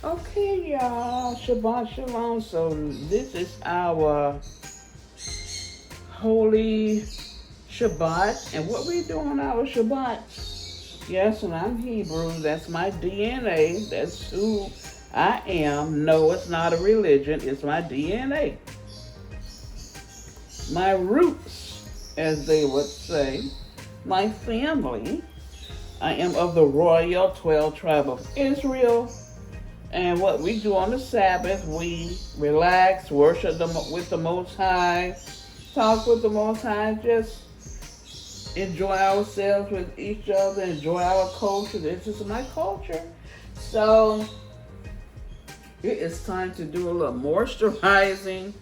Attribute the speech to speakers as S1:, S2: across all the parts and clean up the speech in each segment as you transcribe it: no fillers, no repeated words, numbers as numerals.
S1: Okay, y'all. Shabbat Shalom. So this is our holy Shabbat. And what we do on our Shabbat? Yes, and I'm Hebrew. That's my DNA. That's who I am. No, it's not a religion. It's my DNA. My roots, as they would say. My family. I am of the royal 12 tribe of Israel. And what we do on the Sabbath, we relax, worship with the Most High, talk with the Most High, just enjoy ourselves with each other, enjoy our culture. This is my culture. So it is time to do a little moisturizing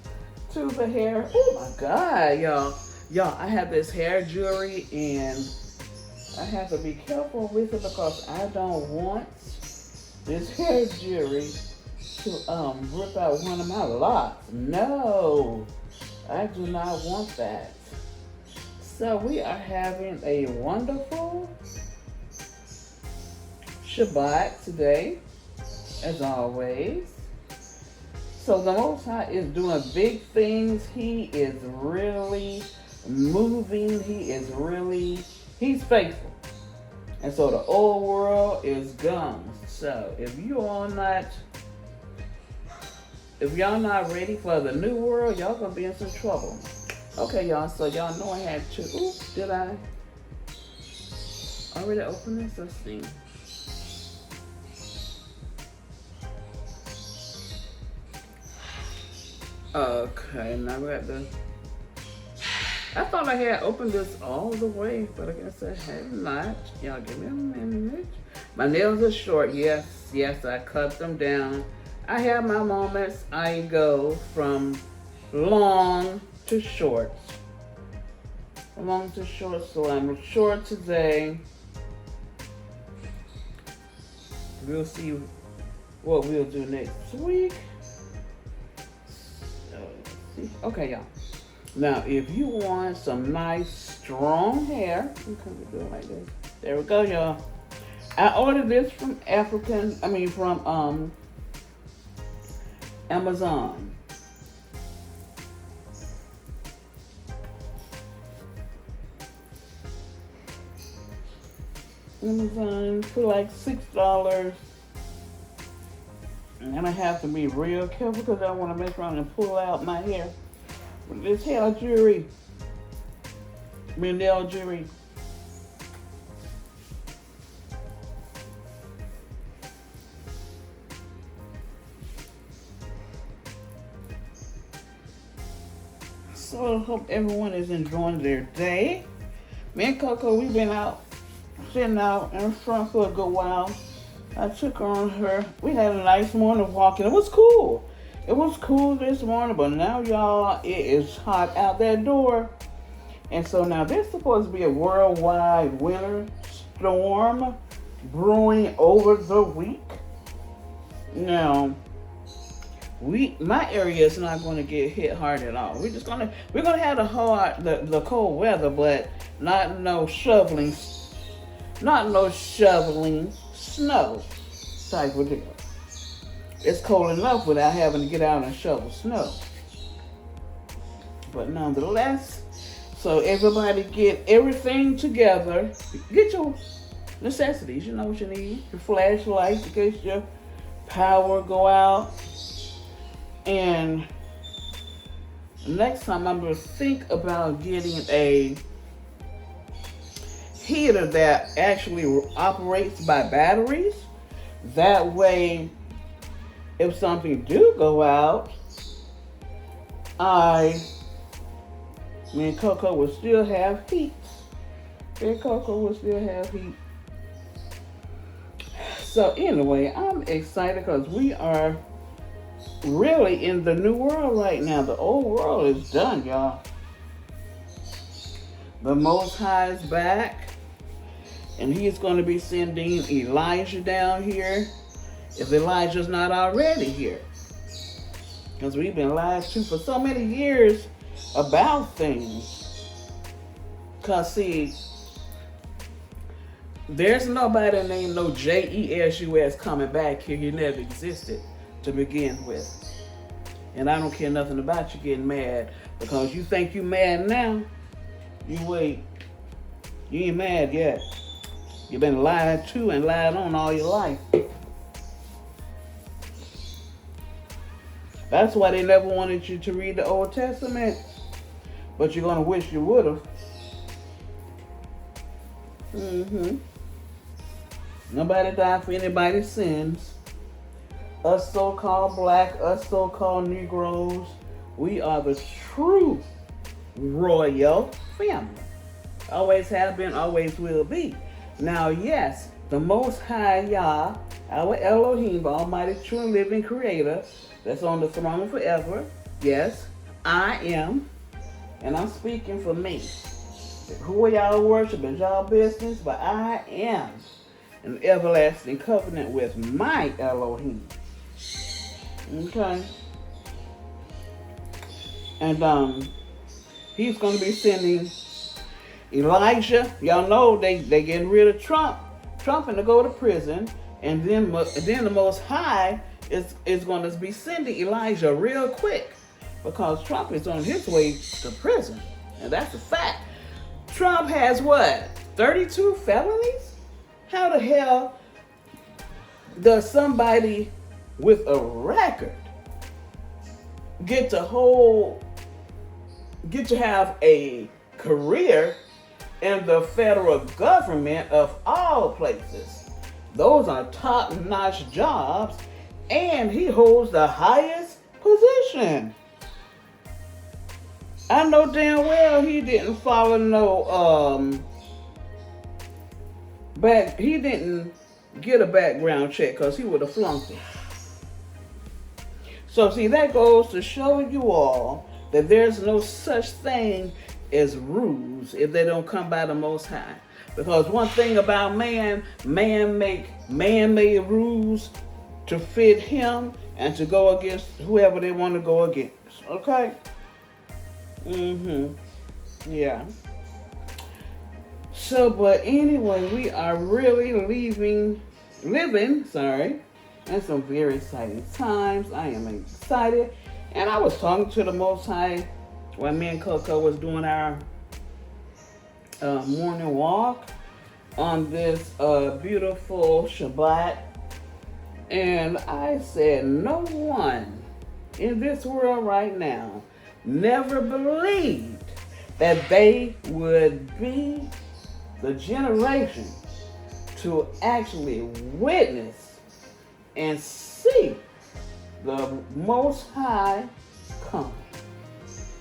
S1: to the hair. Oh my God, y'all. Y'all, I have this hair jewelry and I have to be careful with it because I don't want this hair jewelry to rip out one of my locks. No, I do not want that. So we are having a wonderful Shabbat today, as always. So the Most High is doing big things. He is really moving. He's faithful. And so the old world is gone. So if y'all not ready for the new world, y'all gonna be in some trouble. Okay, y'all. So y'all know I had to. Oops, did I already open this? Let's see. Okay, now we got the. I thought I had opened this all the way, but I guess I had not. Y'all give me a minute. My nails are short. Yes, I cut them down. I have my moments. I go from long to short. Long to short, so I'm short today. We'll see what we'll do next week. So, let's see. Okay, y'all. Now, if you want some nice, strong hair, you can do it like this. There we go, y'all. I ordered this from Amazon. Amazon for like $6. And I have to be real careful because I want to mess around and pull out my hair. This hair jewelry. Nail jewelry. So I hope everyone is enjoying their day. Me and Coco, we've been out, sitting out in front for a good while. I took her on her. We had a nice morning walking. It was cool. It was cool this morning, but now, y'all, it is hot out that door. And so now there's supposed to be a worldwide winter storm brewing over the week. Now, my area is not going to get hit hard at all. We're gonna have the cold weather, but not no shoveling snow type of deal. It's cold enough without having to get out and shovel snow. But nonetheless, so everybody get everything together. Get your necessities. You know what you need. Your flashlight in case your power go out. And next time I'm going to think about getting a heater that actually operates by batteries. That way, if something do go out, me and Coco will still have heat. So anyway, I'm excited because we are really in the new world right now. The old world is done, y'all. The Most High is back, and He's going to be sending Elijah down here, if Elijah's not already here. Because we've been lied to for so many years about things. Because, see, There's nobody named no Jesus coming back here. He never existed to begin with. And I don't care nothing about you getting mad because you think you mad now. You wait. You ain't mad yet. You've been lied to and lied on all your life. That's why they never wanted you to read the Old Testament. But you're going to wish you would have. Nobody died for anybody's sins. Us so-called black, us so-called Negroes, we are the true royal family. Always have been, always will be. Now, yes, the Most High Yah, our Elohim, the Almighty, true and living Creator, that's on the throne forever. Yes, I am, and I'm speaking for me. Who y'all worship is y'all business, but I am an everlasting covenant with my Elohim. Okay? And he's going to be sending Elijah. Y'all know they getting rid of Trump. Trump to go to prison, and then the Most High is going to be sending Elijah real quick because Trump is on his way to prison, and that's a fact. Trump has what? 32 felonies? How the hell does somebody with a record get to have a career in the federal government of all places? Those are top-notch jobs, and he holds the highest position. I know damn well he didn't follow he didn't get a background check because he would have flunked it. So see, that goes to show you all that there's no such thing as rules if they don't come by the Most High. Because one thing about man make man-made rules to fit him and to go against whoever they want to go against. Okay? Yeah. So, but anyway, we are really living, in some very exciting times. I am excited. And I was talking to the Most High when me and Coco was doing our morning walk on this beautiful Shabbat. And I said, no one in this world right now never believed that they would be the generation to actually witness and see the Most High come.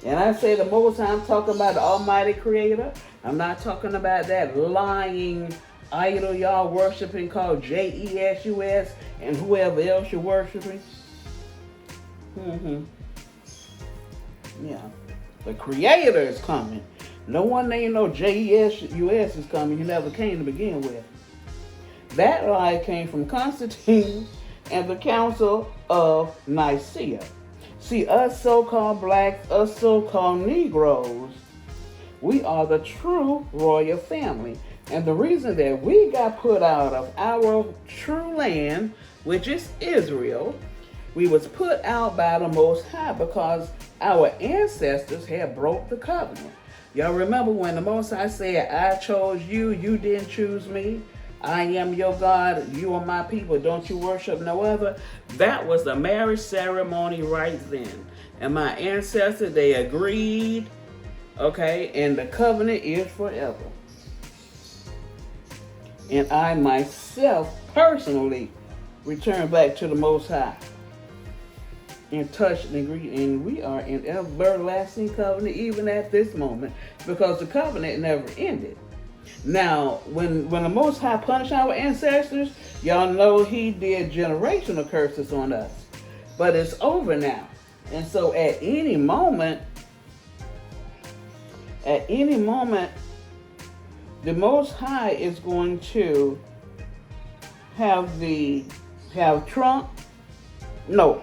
S1: And I say the Most High, I'm talking about the Almighty Creator. I'm not talking about that lying idol y'all worshiping called Jesus and whoever else you're worshiping. Yeah. The Creator is coming. No one named no Jesus is coming. He never came to begin with. That lie came from Constantine and the Council of Nicaea. See, us so-called blacks, us so-called Negroes, we are the true royal family. And the reason that we got put out of our true land, which is Israel, we was put out by the Most High because our ancestors had broke the covenant. Y'all remember when the Most High said, I chose you, you didn't choose me. I am your God, you are my people, don't you worship no other. That was the marriage ceremony right then. And my ancestors, they agreed, okay, and the covenant is forever. And I myself personally return back to the Most High and touch and agree, and we are in everlasting covenant even at this moment because the covenant never ended. Now, when the Most High punished our ancestors, y'all know he did generational curses on us. But it's over now. And so at any moment, the Most High is going to have Trump. No,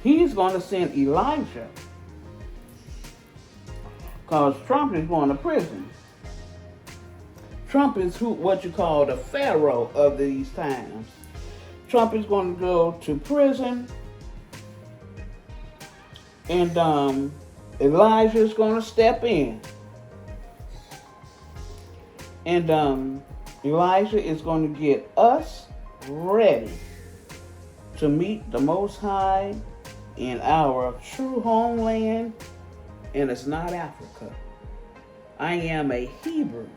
S1: he's going to send Elijah because Trump is going to prison. Trump is what you call the pharaoh of these times. Trump is going to go to prison, and Elijah is going to step in. And Elijah is going to get us ready to meet the Most High in our true homeland, and it's not Africa. I am a Hebrew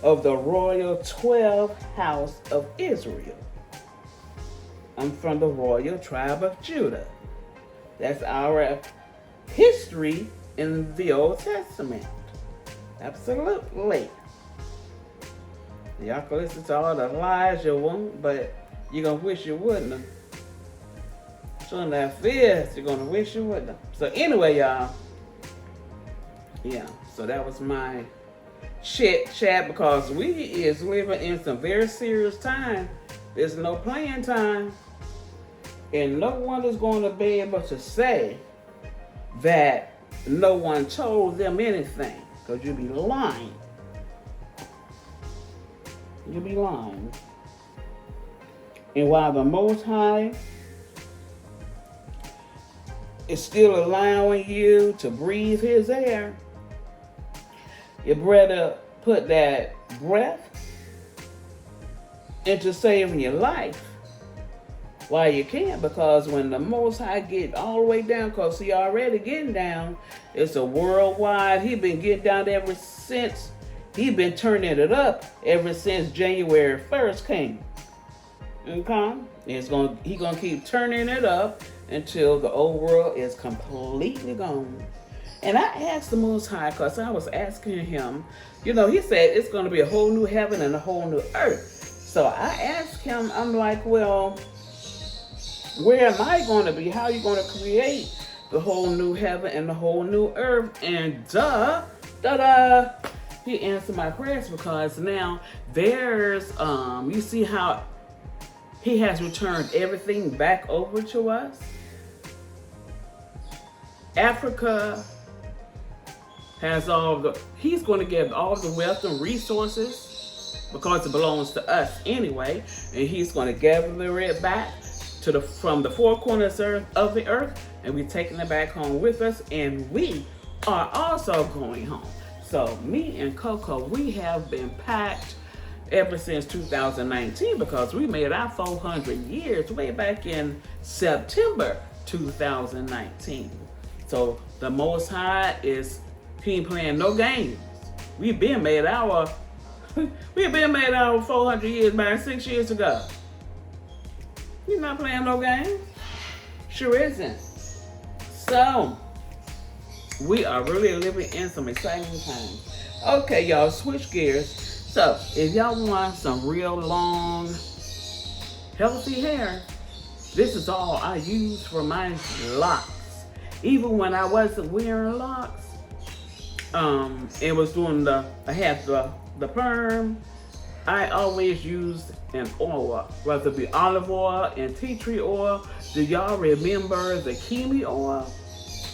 S1: of the royal 12 house of Israel. I'm from the royal tribe of Judah. That's our history in the Old Testament. Absolutely. Y'all can listen to all the lies you want, but you're going to wish you wouldn't have. Showing that fist, you're going to wish you wouldn't have. So anyway, y'all. Yeah, so that was my chit chat, because we is living in some very serious time. There's no playing time. And no one is going to be able to say that no one told them anything, because you'll be lying. You'll be lying. And while the Most High is still allowing you to breathe His air, you better put that breath into saving your life while you can, because when the Most High get all the way down, because He already getting down, it's a worldwide. He been getting down ever since. He been turning it up ever since January 1st came. Okay? He gonna keep turning it up until the old world is completely gone. And I asked the Most High, because I was asking Him, He said it's going to be a whole new heaven and a whole new earth. So I asked Him, I'm like, well, where am I going to be? How are you going to create the whole new heaven and the whole new earth? And He answered my prayers, because now there's, you see how He has returned everything back over to us? Africa has He's going to give all the wealth and resources, because it belongs to us anyway, and He's going to gather it back from the four corners of the earth, and we're taking it back home with us, and we are also going home. So me and Coco, we have been packed ever since 2019, because we made our 400 years way back in September 2019. So the Most High He ain't playing no games. We've been made our 400 years back 6 years ago. He's not playing no games. Sure isn't. So we are really living in some exciting times. Okay, y'all, switch gears. So if y'all want some real long, healthy hair, this is all I use for my locks. Even when I wasn't wearing locks, it was doing I had the perm, I always used an oil, whether it be olive oil and tea tree oil. Do y'all remember the Kimi oil?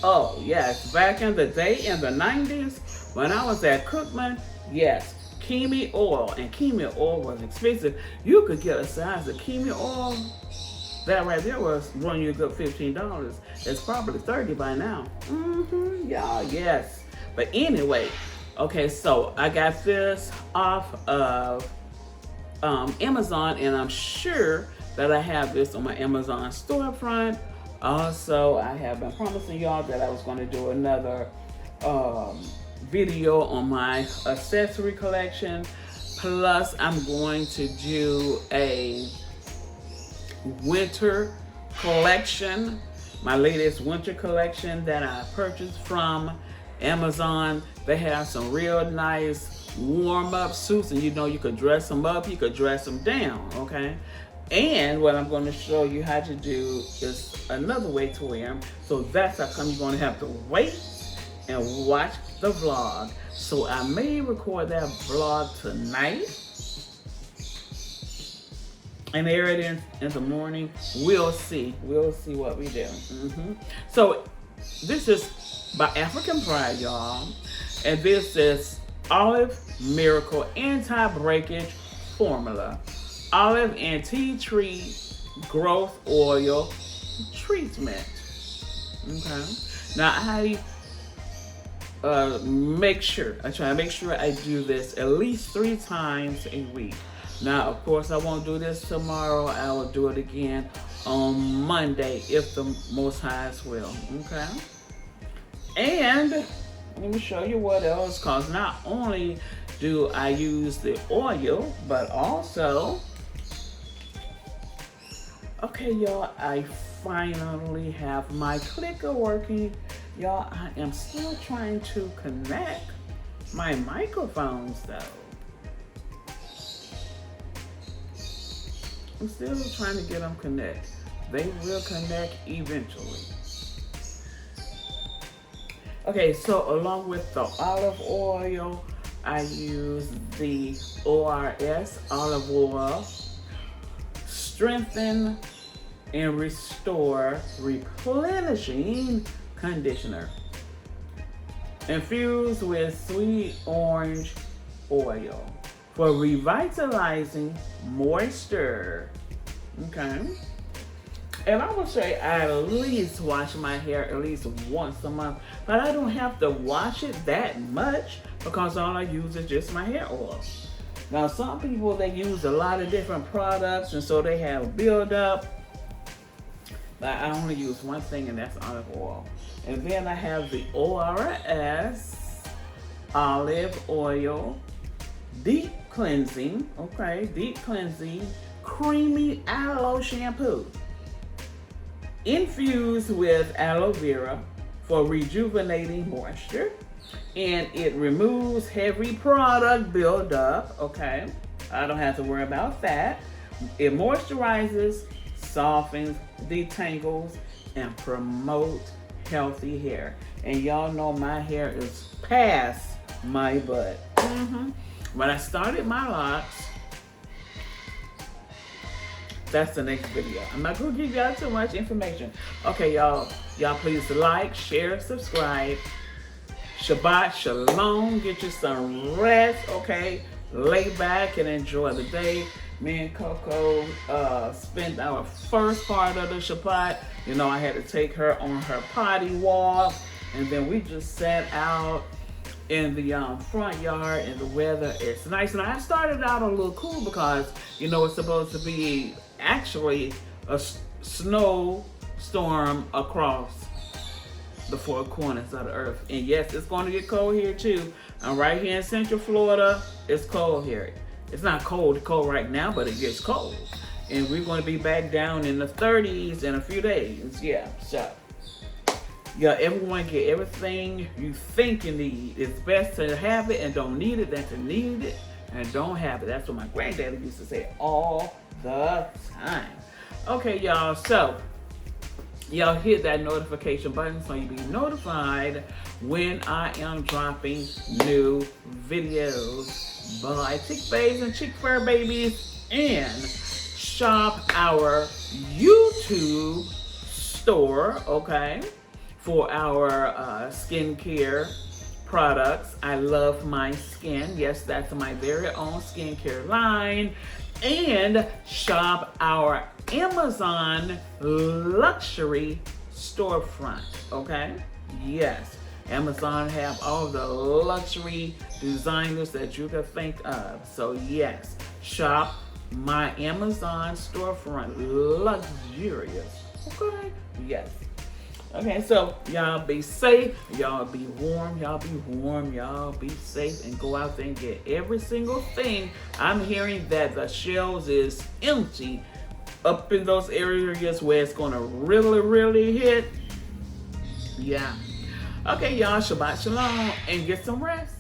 S1: Oh yes, back in the day in the 90s when I was at Cookman, yes, Kimi oil, and Kimi oil was expensive. You could get a size of Kimi oil. That right there was running you a good $15. It's probably $30 by now. Yeah, yes. But anyway, okay, so I got this off of Amazon, and I'm sure that I have this on my Amazon storefront. Also, I have been promising y'all that I was going to do another video on my accessory collection. Plus, I'm going to do a winter collection, my latest winter collection that I purchased from Amazon. They have some real nice warm-up suits, and you could dress them up, you could dress them down, okay? And what I'm going to show you how to do is another way to wear them. So that's how come you're going to have to wait and watch the vlog. So I may record that vlog tonight and air it in the morning. We'll see what we do. So this is by African Pride, y'all, and this is olive miracle anti-breakage formula, olive and tea tree growth oil treatment. Okay. Now I try to make sure I do this at least 3 times a week. Now, of course, I won't do this tomorrow. I will do it again on Monday if the Most High's will. Okay. And let me show you what else, because not only do I use the oil, but also, okay, y'all, I finally have my clicker working. Y'all, I am still trying to connect my microphones though. I'm still trying to get them connect. They will connect eventually. Okay, so along with the olive oil, I use the ORS olive oil, strengthen and restore replenishing conditioner, infused with sweet orange oil for revitalizing moisture. Okay. And I would say I at least wash my hair at least once a month, but I don't have to wash it that much because all I use is just my hair oil. Now, some people, they use a lot of different products, and so they have buildup, but I only use one thing, and that's olive oil. And then I have the ORS olive oil deep cleansing, creamy aloe shampoo, infused with aloe vera for rejuvenating moisture, and it removes heavy product buildup. Okay, I don't have to worry about that. It moisturizes, softens, detangles, and promotes healthy hair. And y'all know my hair is past my butt. When I started my locks, that's the next video. I'm not gonna give y'all too much information. Okay, y'all please like, share, subscribe. Shabbat Shalom. Get you some rest, okay? Lay back and enjoy the day. Me and Coco spent our first part of the Shabbat. You know, I had to take her on her potty walk, and then we just sat out in the front yard, and the weather is nice. And I started out a little cool because, you know, it's supposed to be actually a snowstorm across the 4 corners of the earth. And yes, it's going to get cold here too. I'm right here in Central Florida. It's cold here. It's not cold right now, but it gets cold. And we're going to be back down in the 30s in a few days. Yeah, so yeah, everyone get everything you think you need. It's best to have it and don't need it than to need it and don't have it. That's what my granddaddy used to say all the time. Okay, y'all, so y'all hit that notification button so you be notified when I am dropping new videos. Buy chick bays and chick fur babies, and shop our YouTube store, okay, for our skincare products. I love my skin. Yes, that's my very own skincare line. And shop our Amazon luxury storefront, okay? Yes, Amazon have all the luxury designers that you can think of. So yes, shop my Amazon storefront, luxurious, okay? Yes. Okay, so y'all be safe, y'all be warm, y'all be safe, and go out there and get every single thing. I'm hearing that the shelves is empty up in those areas where it's gonna really, really hit. Yeah. Okay, y'all, Shabbat Shalom, and get some rest.